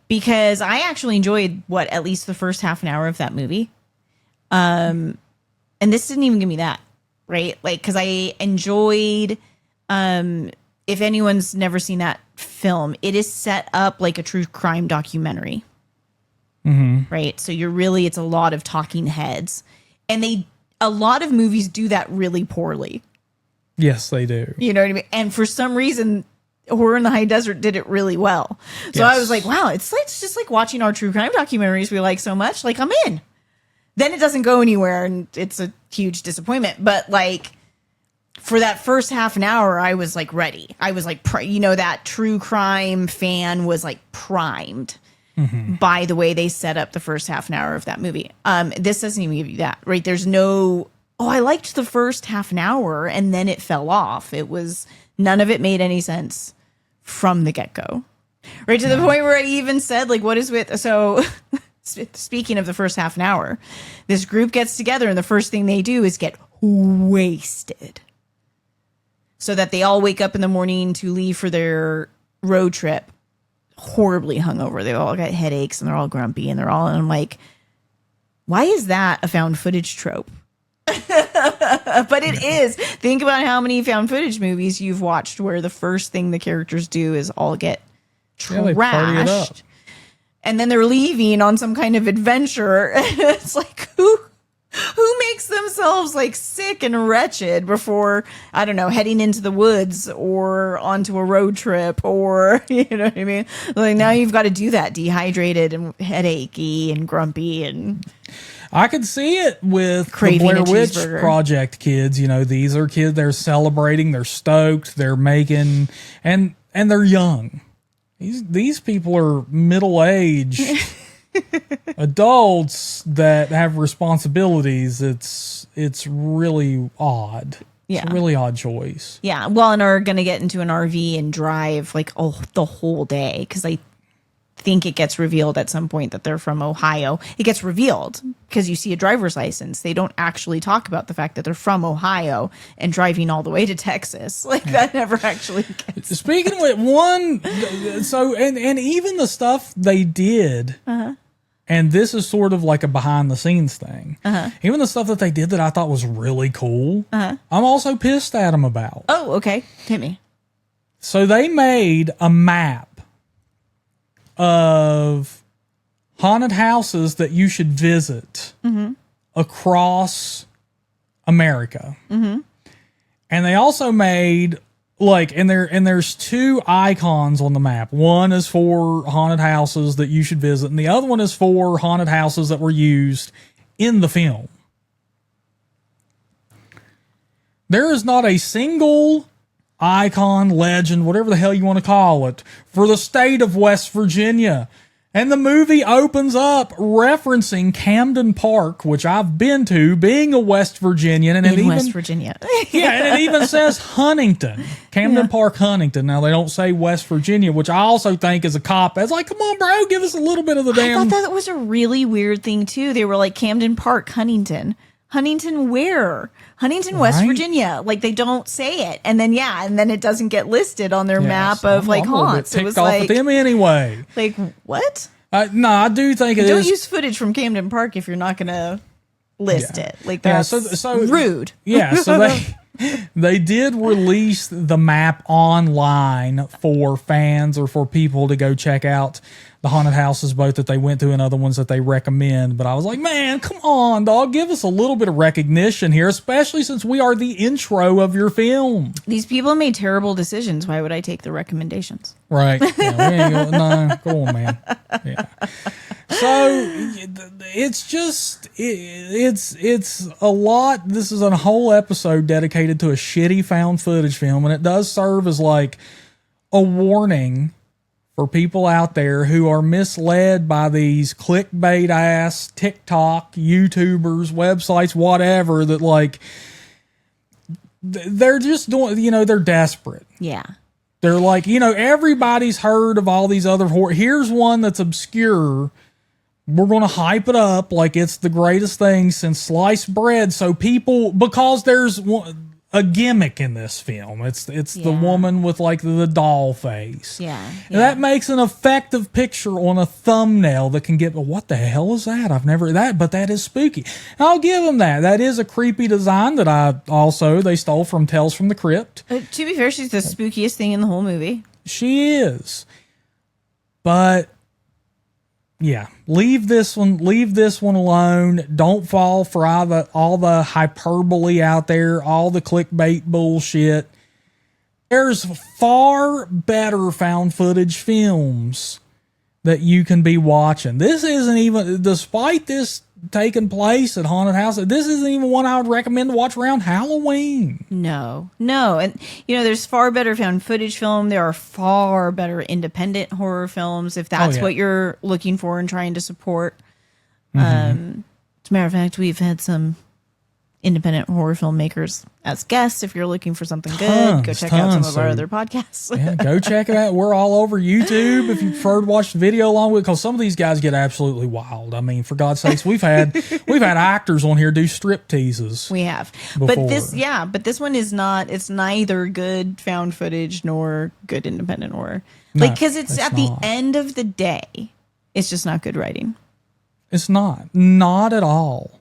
[SPEAKER 2] because I actually enjoyed at least the first half an hour of that movie. And this didn't even give me that, right? Like, because I enjoyed, if anyone's never seen that film, it is set up like a true crime documentary. Right? So it's a lot of talking heads, and a lot of movies do that really poorly.
[SPEAKER 1] Yes, they do.
[SPEAKER 2] You know what I mean? And for some reason, Horror in the High Desert did it really well. So I was like, wow, it's just like watching our true crime documentaries we like so much. Like, I'm in. Then it doesn't go anywhere, and it's a huge disappointment. But like, for that first half an hour, I was like ready. I was like, that true crime fan was like primed by the way they set up the first half an hour of that movie. This doesn't even give you that, right? There's no, I liked the first half an hour, and then it fell off. None of it made any sense from the get-go. Right to the point where I even said, like, what is with, so speaking of the first half an hour, this group gets together, and the first thing they do is get wasted. So that they all wake up in the morning to leave for their road trip horribly hungover. They all got headaches, and they're all grumpy, and I'm like, why is that a found footage trope? But it is. Think about how many found footage movies you've watched where the first thing the characters do is all get trashed, and then they're leaving on some kind of adventure. It's like, who makes themselves like sick and wretched before, I don't know, heading into the woods or onto a road trip, or you know what I mean? Like, now you've got to do that, dehydrated and headachy and grumpy, and
[SPEAKER 1] I could see it with
[SPEAKER 2] craving
[SPEAKER 1] the Blair
[SPEAKER 2] a
[SPEAKER 1] Witch
[SPEAKER 2] cheeseburger.
[SPEAKER 1] Project kids. These are kids, they're celebrating, they're stoked, they're making, and they're young. These people are middle-aged adults that have responsibilities. It's really odd.
[SPEAKER 2] Yeah.
[SPEAKER 1] It's a really odd choice.
[SPEAKER 2] Yeah, well, and are going to get into an RV and drive like the whole day, because I think it gets revealed at some point that they're from Ohio. It gets revealed because you see a driver's license. They don't actually talk about the fact that they're from Ohio and driving all the way to Texas. Like, that never actually gets.
[SPEAKER 1] Speaking of it, and even the stuff they did, and this is sort of like a behind the scenes thing. Even the stuff that they did that I thought was really cool, I'm also pissed at them about.
[SPEAKER 2] Oh, okay. Hit me.
[SPEAKER 1] So they made a map of haunted houses that you should visit across America. And they also made there's two icons on the map. One is for haunted houses that you should visit, and the other one is for haunted houses that were used in the film. There is not a single icon, legend, whatever the hell you want to call it, for the state of West Virginia. And the movie opens up referencing Camden Park, which I've been to, being a West Virginian. And
[SPEAKER 2] West Virginia.
[SPEAKER 1] Yeah, and it even says Huntington. Camden Park, Huntington. Now, they don't say West Virginia, which I also think is a cop. It's like, come on, bro, give us a little bit of the damn...
[SPEAKER 2] I thought that was a really weird thing, too. They were like, Camden Park, Huntington. Huntington where? Huntington, West Virginia. Like, they don't say it. And then, it doesn't get listed on their map of, like, haunts.
[SPEAKER 1] It was like... them anyway.
[SPEAKER 2] Like, what?
[SPEAKER 1] No, I do think it
[SPEAKER 2] don't
[SPEAKER 1] is...
[SPEAKER 2] Don't use footage from Camden Park if you're not going to list it. Like, that's
[SPEAKER 1] so
[SPEAKER 2] rude.
[SPEAKER 1] Yeah, so they did release the map online for fans or for people to go check out the haunted houses, both that they went to and other ones that they recommend. But I was like, man, come on, dog. Give us a little bit of recognition here, especially since we are the intro of your film.
[SPEAKER 2] These people made terrible decisions. Why would I take the recommendations?
[SPEAKER 1] Right. Yeah, we ain't going, no, go on, man. Yeah. So it's just, it's a lot. This is a whole episode dedicated to a shitty found footage film. And it does serve as like a warning for people out there who are misled by these clickbait ass TikTok, YouTubers, websites, whatever, that like, they're just doing, they're desperate.
[SPEAKER 2] Yeah.
[SPEAKER 1] They're like, everybody's heard of all these other horror. Here's one that's obscure. We're going to hype it up like it's the greatest thing since sliced bread. So people, because there's one, a gimmick in this film. It's the
[SPEAKER 2] Yeah.
[SPEAKER 1] woman with like the doll face.
[SPEAKER 2] Yeah.
[SPEAKER 1] And that makes an effective picture on a thumbnail that can get, well, what the hell is that? I've never but that is spooky. And I'll give them that. That is a creepy design that they stole from Tales from the Crypt.
[SPEAKER 2] To be fair, she's the spookiest thing in the whole movie.
[SPEAKER 1] She is. But yeah, leave this one alone. Don't fall for all the hyperbole out there, all the clickbait bullshit. There's far better found footage films that you can be watching. This isn't even, despite this taking place at haunted house, this isn't even one I would recommend to watch around Halloween.
[SPEAKER 2] No. And there's far better found footage film. There are far better independent horror films if that's what you're looking for and trying to support. As a matter of fact, we've had some independent horror filmmakers as guests. If you're looking for something good, go check out some of our other podcasts.
[SPEAKER 1] Yeah, go check it out. We're all over YouTube if you prefer to watch the video along with, because some of these guys get absolutely wild. I mean, for God's sakes, we've had actors on here do strip teases.
[SPEAKER 2] We have.
[SPEAKER 1] Before.
[SPEAKER 2] But this one is not, it's neither good found footage nor good independent horror.
[SPEAKER 1] No,
[SPEAKER 2] because it's at the end of the day, it's just not good writing.
[SPEAKER 1] It's not at all.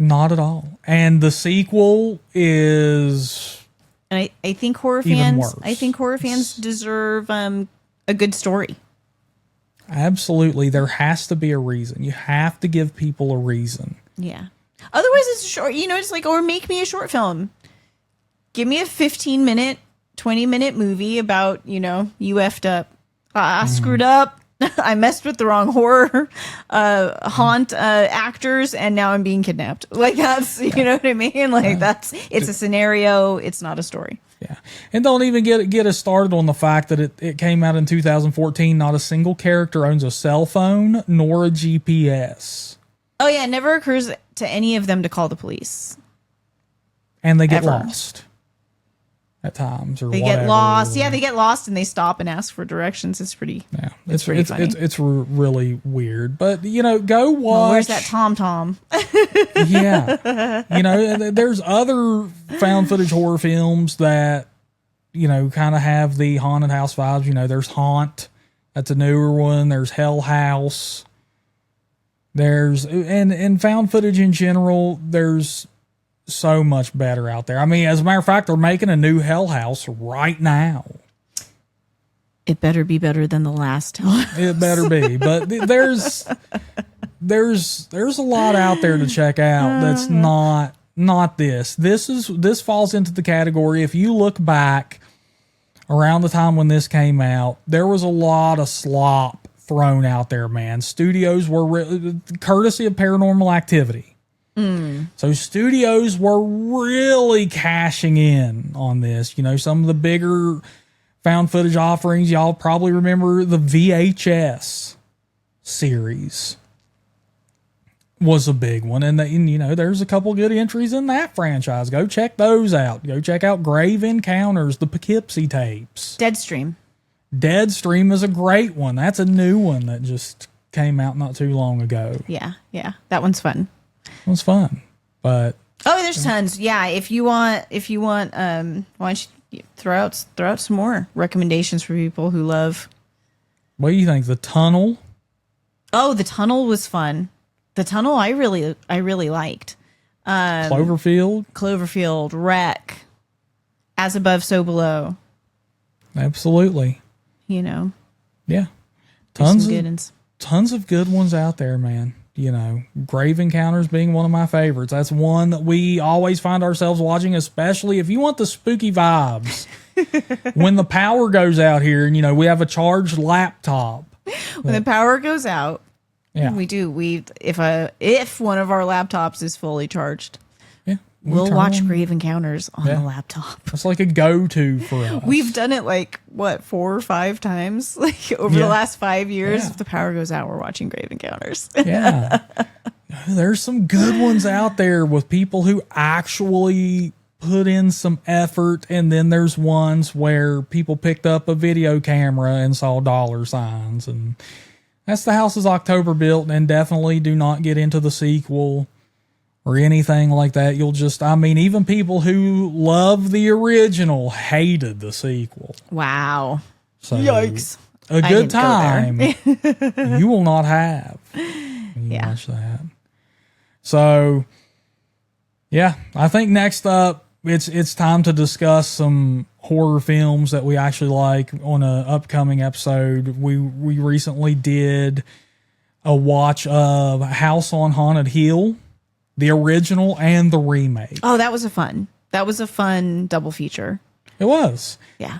[SPEAKER 1] Not at all. And the sequel is,
[SPEAKER 2] and I think horror fans deserve a good story.
[SPEAKER 1] Absolutely. There has to be a reason. You have to give people a reason.
[SPEAKER 2] Yeah. Otherwise it's short, it's like, or make me a short film. Give me a 15-minute, 20-minute movie about, you effed up. I screwed up. I messed with the wrong horror haunt actors, and now I'm being kidnapped. Like, that's, you know what I mean? Like, it's a scenario. It's not a story.
[SPEAKER 1] Yeah. And don't even get us started on the fact that it came out in 2014. Not a single character owns a cell phone nor a GPS.
[SPEAKER 2] Oh, yeah. It never occurs to any of them to call the police.
[SPEAKER 1] And they get lost at times, or
[SPEAKER 2] they
[SPEAKER 1] whatever.
[SPEAKER 2] Get lost. Yeah, they get lost and they stop and ask for directions. It's pretty. Yeah, it's pretty funny.
[SPEAKER 1] It's really weird. But go watch.
[SPEAKER 2] Well, where's that Tom?
[SPEAKER 1] Yeah, there's other found footage horror films that kind of have the haunted house vibes. There's Haunt. That's a newer one. There's Hell House. There's and found footage in general. There's so much better out there. I mean, as a matter of fact, they're making a new Hell House right now.
[SPEAKER 2] It better be better than the last Hell House.
[SPEAKER 1] It better be. But there's a lot out there to check out that's not this. This falls into the category, if you look back around the time when this came out, there was a lot of slop thrown out there, man. Studios were courtesy of Paranormal Activity. So studios were really cashing in on this. Some of the bigger found footage offerings, y'all probably remember the VHS series was a big one. And there's a couple good entries in that franchise. Go check those out. Go check out Grave Encounters, the Poughkeepsie tapes.
[SPEAKER 2] Deadstream
[SPEAKER 1] is a great one. That's a new one that just came out not too long ago.
[SPEAKER 2] Yeah. That one's fun.
[SPEAKER 1] It was fun, but
[SPEAKER 2] there's tons. Yeah, if you want, why don't you throw out some more recommendations for people who love.
[SPEAKER 1] What do you think? The Tunnel?
[SPEAKER 2] Oh, The Tunnel was fun. The Tunnel, I really liked.
[SPEAKER 1] Cloverfield,
[SPEAKER 2] Wreck, As Above, So Below.
[SPEAKER 1] Absolutely. Yeah, tons of good ones out there, man. Grave Encounters being one of my favorites. That's one that we always find ourselves watching, especially if you want the spooky vibes. When the power goes out here and, we have a charged laptop.
[SPEAKER 2] When the power goes out,
[SPEAKER 1] yeah,
[SPEAKER 2] we do. If one of our laptops is fully charged,
[SPEAKER 1] yeah,
[SPEAKER 2] we'll watch Grave Encounters on the laptop.
[SPEAKER 1] It's like a go-to for us.
[SPEAKER 2] We've done it 4 or 5 times, over the last 5 years. If the power goes out, we're watching Grave Encounters.
[SPEAKER 1] Yeah. There's some good ones out there with people who actually put in some effort, and then there's ones where people picked up a video camera and saw dollar signs, and that's The House is October Built. And definitely do not get into the sequel or anything like that. You'll just, I mean, even people who love the original hated the sequel.
[SPEAKER 2] Wow.
[SPEAKER 1] So
[SPEAKER 2] Yikes.
[SPEAKER 1] A good time you will not have when you
[SPEAKER 2] Yeah.
[SPEAKER 1] watch that. So, yeah, I think next up, it's time to discuss some horror films that we actually like on an upcoming episode. We recently did a watch of House on Haunted Hill, the original and the remake.
[SPEAKER 2] Oh, that was a fun double feature.
[SPEAKER 1] It was
[SPEAKER 2] Yeah.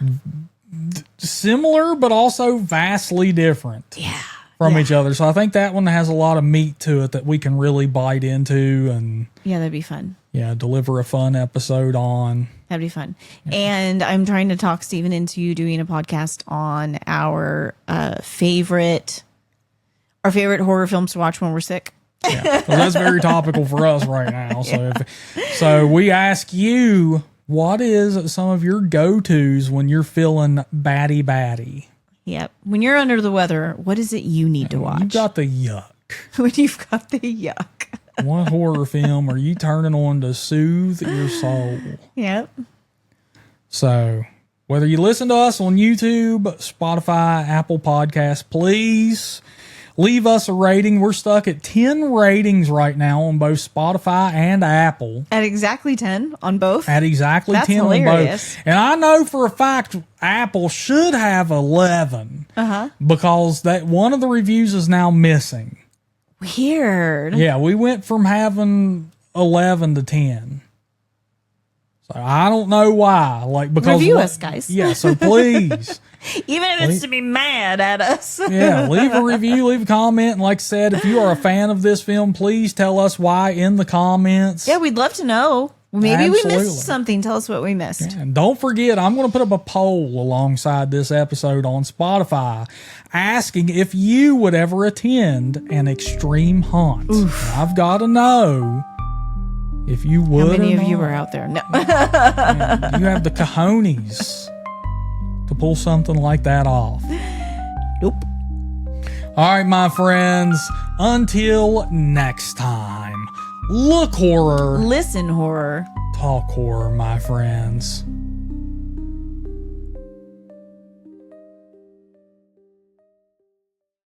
[SPEAKER 1] similar, but also vastly different.
[SPEAKER 2] Yeah.
[SPEAKER 1] From each other. So I think that one has a lot of meat to it that we can really bite into and
[SPEAKER 2] Yeah, that'd be fun.
[SPEAKER 1] deliver a fun episode on.
[SPEAKER 2] That'd be fun. Yeah. And I'm trying to talk Steven into doing a podcast on our favorite horror films to watch when we're sick.
[SPEAKER 1] Yeah, 'cause that's very topical for us right now. So, so we ask you, what is some of your go-tos when you're feeling batty?
[SPEAKER 2] Yep. When you're under the weather, what is it you need to watch?
[SPEAKER 1] You got the yuck.
[SPEAKER 2] When you've got the yuck.
[SPEAKER 1] What horror film are you turning on to soothe your soul?
[SPEAKER 2] Yep.
[SPEAKER 1] So, whether you listen to us on YouTube, Spotify, Apple Podcasts, please leave us a rating. We're stuck at 10 ratings right now on both Spotify and Apple.
[SPEAKER 2] At exactly 10 on both?
[SPEAKER 1] At exactly
[SPEAKER 2] That's
[SPEAKER 1] 10
[SPEAKER 2] hilarious.
[SPEAKER 1] on both. And I know for a fact Apple should have 11 because that one of the reviews is now missing.
[SPEAKER 2] Weird.
[SPEAKER 1] Yeah, we went from having 11 to 10. So I don't know why. Like, because
[SPEAKER 2] review us, guys.
[SPEAKER 1] Yeah, so please.
[SPEAKER 2] Even if it's to be mad at us.
[SPEAKER 1] Yeah, leave a review, leave a comment. And like I said, if you are a fan of this film, please tell us why in the comments.
[SPEAKER 2] Yeah, we'd love to know. Maybe
[SPEAKER 1] Absolutely.
[SPEAKER 2] we missed something. Tell us what we missed.
[SPEAKER 1] Yeah, and don't forget, I'm going to put up a poll alongside this episode on Spotify asking if you would ever attend an extreme haunt. I've got to know if you would.
[SPEAKER 2] How many
[SPEAKER 1] or
[SPEAKER 2] of you
[SPEAKER 1] not.
[SPEAKER 2] are out there? No.
[SPEAKER 1] Yeah, you have the cojones to pull something like that off.
[SPEAKER 2] Nope.
[SPEAKER 1] All right, my friends, until next time, look horror,
[SPEAKER 2] Listen horror.
[SPEAKER 1] talk horror, my friends.